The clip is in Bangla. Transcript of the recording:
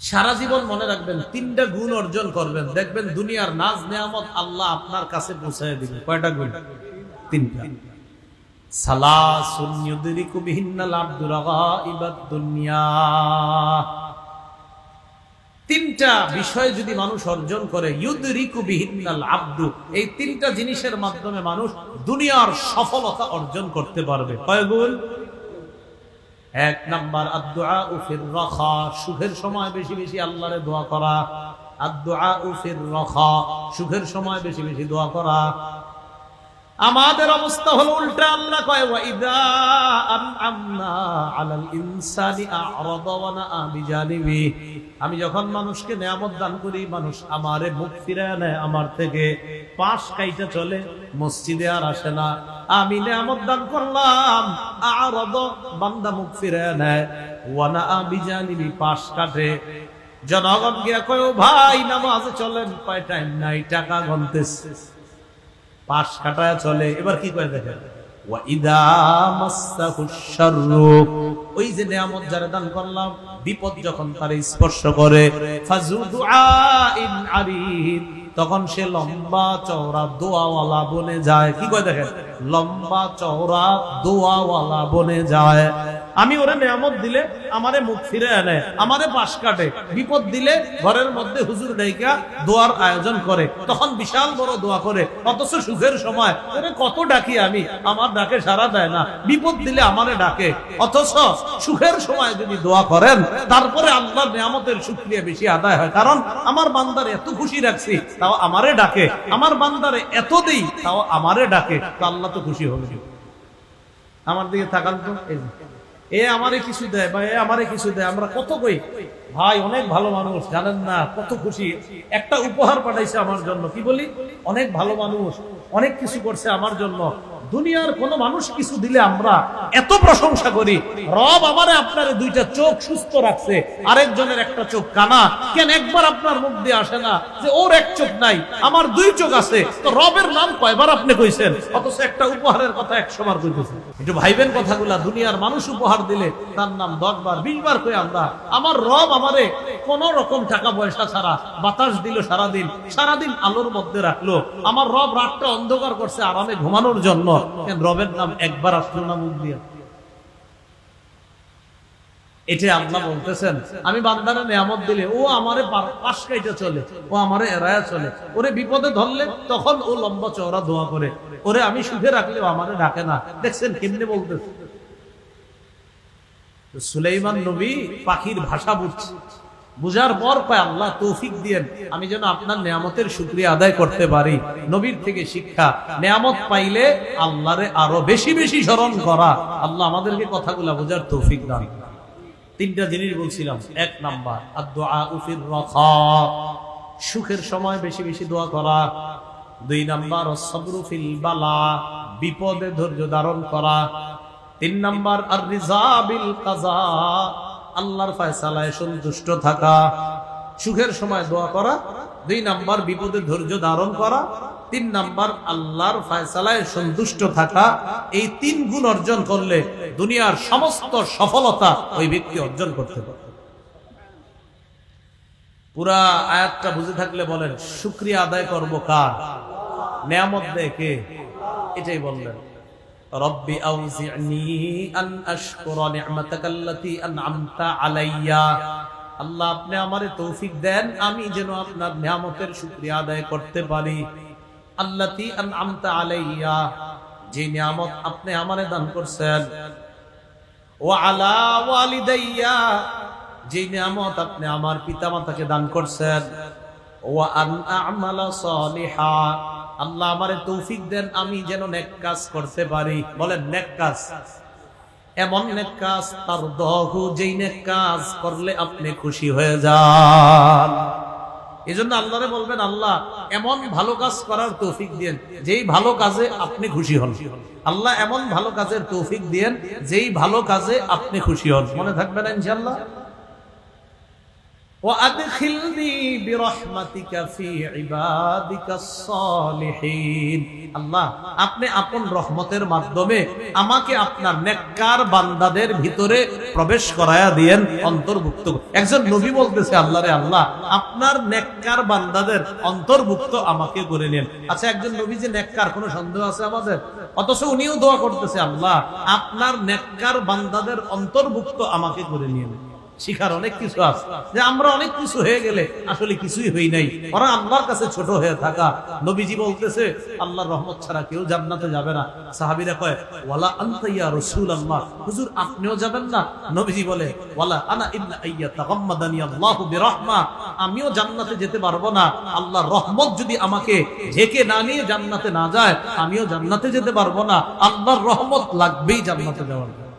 সারা জীবন মনে রাখবেন, তিনটা গুণ অর্জন করবেন, দেখবেন দুনিয়ার নাজ নেয়ামত আল্লাহ আপনার কাছে পৌঁছায় দিবে। কয়টা গুণ? তিনটা। সালাসুন ইউদরিকু বিহিন্নাল আবদু রাগাইবাদ দুনিয়া। তিনটা বিষয় যদি মানুষ অর্জন করে, ইউদরিকু বিহিন্নাল আবদু, এই তিনটা জিনিসের মাধ্যমে মানুষ দুনিয়ার সফলতা অর্জন করতে পারবে। কয় গুণ? এক নাম্বার আদ-দুআউ ফির রাখা, সুখের সময় বেশি বেশি আল্লাহরে দোয়া করা। আদ-দুআউ ফির রাখা, সুখের সময় বেশি বেশি দোয়া করা। আমাদের অবস্থা হলো উল্টা। আল্লাহ কয় ওয়া ইযা আনআমনা আলাল ইনসানি আ'রাদা ওয়া নাআ বিজানিবি। আমি যখন মানুষকে নেয়ামত দান করি, মানুষ আমারে মুখ ফিরায় নেয়, আমার থেকে পাশ কাইটা চলে, মসজিদে আর আসে না। আমি নেয়ামত দান করলাম, আ'রাদা, বান্দা মুখ ফিরায় নেয়, ওয়া নাআ বিজানিবি, পাশ কাটে। জনগণ গিয়া কয়, ও ভাই নামাজে চলেন, কয় টাইম নাই, টাকা গুনতেছে, পাশ কাটায় চলে। এবার কি করে দেখেন, ওয়া ইদা মাসসাহুশ শাররু, ওই যে নিয়ামত যারা দান করলাম, বিপদ যখন তারে স্পর্শ করে, ফাজু দুআইন আরিদ, তখন সে লম্বা চওড়া দোয়াওয়ালা বনে যায়। কি করে দেখেন, লম্বা চওড়া দোয়াওয়ালা বনে যায়। আমি ওরে নিয়ামত দিলে আমারে মুখ ফিরে আনে, আমারে পাশ কাটে। বিপদ দিলে ঘরের মধ্যে হুজুর ডাইকা দোয়ার আয়োজন করে, তখন বিশাল বড় দোয়া করে। অথচ সুখের সময় ওরে কত ডাকি আমি, আমার ডাকে সাড়া দেয় না। বিপদ দিলে আমারে ডাকে। অথচ সুখের সময় যদি দোয়া করেন, তারপরে আল্লাহর নিয়ামতের শুকরিয়া বেশি আদায় হয়। কারণ আমার বান্দারে এত খুশি রাখছি, তাও আমারে ডাকে। আমার বান্দারে এত দেই, তাও আমারে ডাকে। তো আল্লাহ তো খুশি হবে। আমার দিকে তাকান তো, এ আমারে কিছু দেয় বা এ আমারে কিছু দেয়, আমরা কত কই ভাই অনেক ভালো মানুষ, জানেন না কত খুশি, একটা উপহার পাঠাইছে আমার জন্য। কি বলি, অনেক ভালো মানুষ, অনেক কিছু করছে আমার জন্য। দুনিয়ার কোন মানুষ কিছু দিলে আমরা এত প্রশংসা করি। রব আমারে আপনারে দুইটা চোখ সুস্থ রাখছে, আরেকজনের একটা চোখ কানা, কেন একবার আপনার মুখ দিয়ে আসে না যে ওর এক চোখ নাই, আমার দুই চোখ আছে? তো রবের নাম কয়বার আপনি কইছেন, অথচ একটা উপহারের কথা 100 বার কইতেছেন। একটু ভাইবেন কথাগুলা। দুনিয়ার মানুষ উপহার দিলে তার নাম 10 বার 20 বার কই আমরা। আমার রব আমারে কোন রকম টাকা পয়সা ছাড়া বাতাস দিল, সারাদিন আলোর মধ্যে রাখলো। আমার রব রাতটা অন্ধকার করছে আরামে ঘুমানোর জন্য, কেন রবের নাম একবার আসলো না মুখ দিয়ে? এটা আল্লাহ বলতেছেন, আমি বান্দারে নিয়ামত দিলে ও আমারে পাশ কাইটা চলে, ও আমারে এড়ায়া চলে। ওরে বিপদে ধরলে তখন ও লম্বা চওড়া দোয়া করে। ওরে আমি সুখে রাখলেও আমারে ডাকে না। দেখছেন কেমনে বলতেছে? সুলাইমান নবী পাখির ভাষা বুঝছে, বুঝার পর কয় আল্লাহ তৌফিক দিয়েন, আমি যেন আপনার নিয়ামতের শুকরিয়া আদায় করতে পারি। নবীর থেকে শিক্ষা, নিয়ামত পাইলে আল্লাহরে আরো বেশি বেশি স্মরণ করা। আল্লাহ আমাদেরকে কথাগুলা বোঝার তৌফিক দান। তিনটা জিনিস বলছিলাম। এক নাম্বার আদ-দুআউ ফির রাখা, সুখের সময় বেশি বেশি দোয়া করা। 2 নাম্বার আস-সাবরু ফিল বালা, বিপদে ধৈর্য ধারণ করা। 3 নাম্বার আর-রিজা বিল কাযা, আল্লাহর ফয়সালায় সন্তুষ্ট থাকা। সুখের সময় দোয়া করা, 2 নাম্বার বিপদে ধৈর্য ধারণ করা, 3 নাম্বার আল্লাহর ফয়সালায় সন্তুষ্ট থাকা। এই 3 গুণ অর্জন করলে দুনিয়ার সমস্ত সফলতা ওই ব্যক্তি অর্জন করতে পারে। পুরা আয়াতটা বুঝে থাকলে বলেন, শুকরিয়া আদায় করব কার? নিয়ামত দেয় কে? এটাই বললেন, রব্বি আউজি'নি আন আশকুরা নি'মাতাকাল্লাতী আন'আমতা আলাইয়া। আল্লাহ আপনি আমারে তৌফিক দেন, আমি যেন আপনার নিয়ামতের শুকরিয়া আদায় করতে পারি। আল্লাতী আন'আমতা আলাইয়া, যে নিয়ামত আপনি আমারে দান করছেন। ওয়া আলা ওয়ালিদাইয়া, যে নিয়ামত আপনি আমার পিতামাতাকে দান করছেন। ওয়া আন আ'মালা সালিহা, আল্লাহ আমারে তৌফিক দেন, আমি যেন নেক কাজ করতে পারি। বলেন নেক কাজ, এমন নেক কাজ তারদাহু, যেই নেক কাজ করলে আপনি খুশি হয়ে যান। এজন্য আল্লাহরে বলবেন, আল্লাহ এমন ভালো কাজ করার তৌফিক দেন যেই ভালো কাজে আপনি খুশি হন। আল্লাহ এমন ভালো কাজের তৌফিক দেন যেই ভালো কাজে আপনি খুশি হন। মনে থাকবে না ইনশাআল্লাহ? وأدخلني برحمتك في عبادك الصالحين আল্লাহ আপনি আপন রহমতের মাধ্যমে আমাকে আপনার নেককার বান্দাদের ভিতরে প্রবেশ করায়া দিয়েন, অন্তর্ভুক্ত। একজন নবী বলতেছে আল্লাহরে আল্লাহ আপনার নেককার বান্দাদের অন্তর্ভুক্ত আমাকে করে নেন। আচ্ছা একজন নবী যে নেককার, কোনো সন্দেহ আছে আমাদের? অথচ উনিও দোয়া করতেছে আল্লাহ আপনার নেককার বান্দাদের অন্তর্ভুক্ত আমাকে করে নিয়েন। শিখার অনেক কিছু আছে, যে আমরা অনেক কিছু হয়ে গেলে আসলে কিছুই হই নাই, ওরা আল্লাহর কাছে ছোট হয়ে থাকা। নবীজি বলতেছে আল্লাহর রহমত ছাড়া কেউ জান্নাতে যাবে না। সাহাবীরা কয় ওয়ালা আনতা ইয়া রাসূলুল্লাহ, হুজুর আপনিও যাবেন না? নবীজি বলে ওয়ালা আনা ইল্লা আইয়াতাগাম্মাদানি আল্লাহু বিরহমা, আমিও জান্নাতে যেতে পারবো না, আল্লাহর রহমত যদি আমাকে ঢেকে না নিয়ে জান্নাতে না যায় আমিও জান্নাতে যেতে পারবো না। আল্লাহর রহমত লাগবেই জান্নাতে যাওয়ার জন্য।